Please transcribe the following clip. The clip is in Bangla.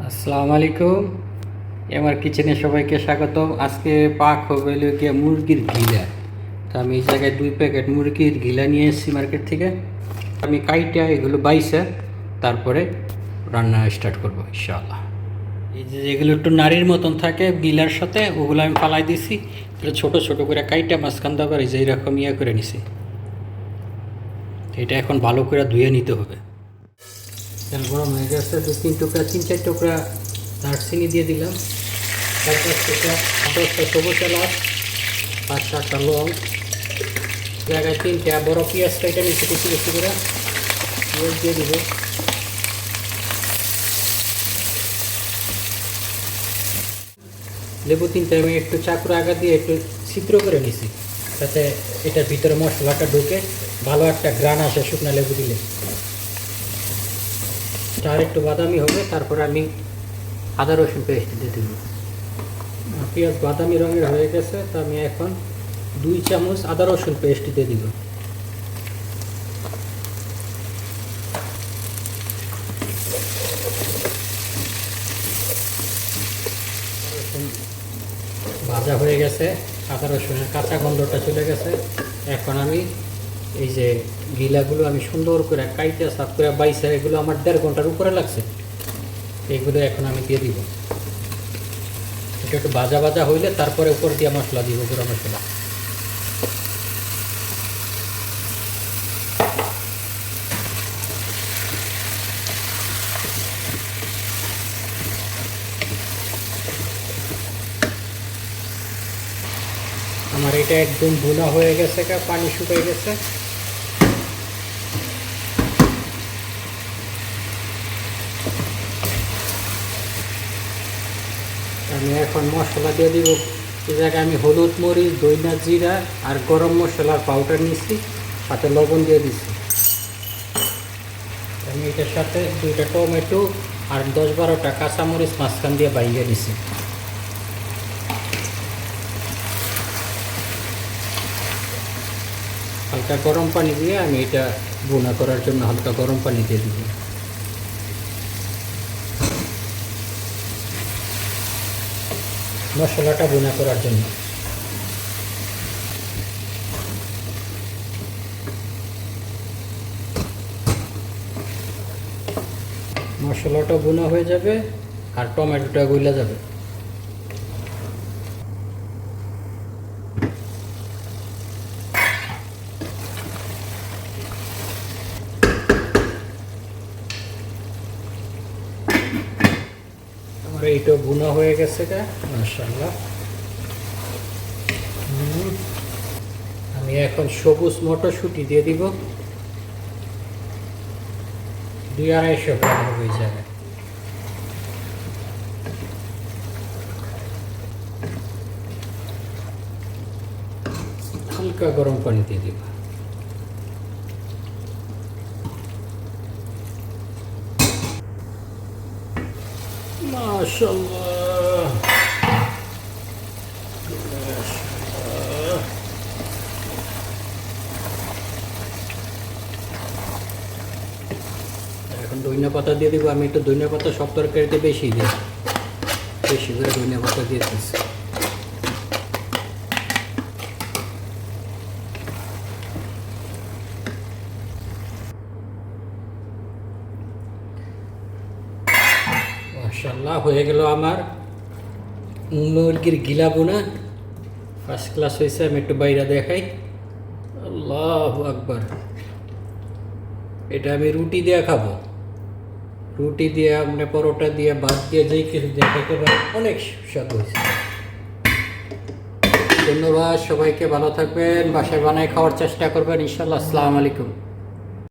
আসসালামু আলাইকুম। আমার কিচেনে সবাইকে স্বাগতম। আজকে পাক হবে হলো গিয়ে মুরগির ঘিলা। তো আমি এই জায়গায় 2 প্যাকেট মুরগির ঘিলা নিয়ে এসেছি মার্কেট থেকে। আমি কাইটা এগুলো বাইসে তারপরে রান্না স্টার্ট করবো ইনশাআল্লাহ। এই যে যেগুলো একটু নারীর মতন থাকে গিলার সাথে, ওগুলো আমি ফালাই দিছি। ছোটো ছোটো করে কাইটা মাঝখান দাবার এই যে এইরকম করে নিছি। এটা এখন ভালো করে ধুয়ে নিতে হবে। তেল গরম হয়ে গেছে, 3-4 টুকরা দারচিনি দিয়ে দিলাম, 4-5 টুকরা 10টা সবুজ এলাচ, 5-7টা লং, জায়গায় 3টা বড় পেঁয়াজ কেটে নিচ্ছি কিছু কিছু করে, পেঁয়াজ দিয়ে দিব। লেবু 3টা আমি একটু চাকুর আগা দিয়ে একটু ছিদ্র করে নিছি, যাতে এটার ভিতরে মশলাটা ঢুকে ভালো একটা ঘ্রাণ আসে শুকনো লেবু দিলে। আর একটু বাদামি হবে, তারপরে আমি আদা রসুন পেস্ট দিয়ে দেব। পেঁয়াজ বাদামি রঙের হয়ে গেছে, তো আমি এখন 2 চামচ আদা রসুন পেস্ট দিয়ে দিব। ভাজা হয়ে গেছে, আদা রসুনের কাঁচা গন্ধটা চলে গেছে। এখন আমি এই যে গিলাগুলো আমি সুন্দর করে কাইতে সাফ করে বাইসে, এগুলো আমার 1.5 ঘন্টার উপরে লাগছে, এগুলো এখন আমি দিয়ে দিব। এটা একটু ভাজা ভাজা হইলে তারপরে উপর দিয়ে মশলা দিব, গুঁড়া মশলা। আমার এটা একদম ভুনা হয়ে গেছে, পানি শুকিয়ে গেছে। আমি এখন মশলা দিয়ে দিব। এই জায়গায় আমি হলুদ, মরিচ, দইনা, জিরা আর গরম মশলার পাউডার নিচ্ছি, সাথে লবণ দিয়ে দিচ্ছি। আমি এটার সাথে 2টা টমেটো আর 10-12টা কাঁচামরিচ মাঝখান দিয়ে বাইয়ে দিছি। হালকা গরম পানি দিয়ে আমি এটা ভুনা করার জন্য হালকা গরম পানি দিয়ে দিব। মশলাটা ভুনা করার জন্য মশলাটা ভুনা হয়ে যাবে আর টমেটোটা গলে যাবে। আমার এইটা ভুনা হয়ে গেছে মাশাআল্লাহ। আমি এখন সবুজ মটরশুঁটি দিয়ে দিব, 200-250 গ্রাম হবে এই জায়গায়। হালকা গরম পানি দিয়ে দিব। মাশাআল্লাহ, এখন ধনিয়া পাতা দিয়ে দিব। আমি একটু ধনিয়া পাতা সব তরকারিতে বেশি দিই, বেশি করে ধনিয়া পাতা দিয়ে দিচ্ছি। মাশাআল্লাহ, হয়ে গেল আমার মুরগির গিলা বোনা, ফার্স্ট ক্লাস হয়েছে। আমি একটু বাইরে দেখাই। আল্লাহু আকবার। এটা আমি রুটি দিয়ে খাবো, রুটি দিয়ে, আপনি পরোটা দিয়ে, ভাত দিয়ে, যেই কিছু দিয়ে খেতে পারেন। অনেক সুস্বাদু হয়েছে। ধন্যবাদ সবাইকে, ভালো থাকবেন, বাসায় বানায় খাওয়ার চেষ্টা করবেন ইনশাআল্লাহ। আসসালামু আলাইকুম।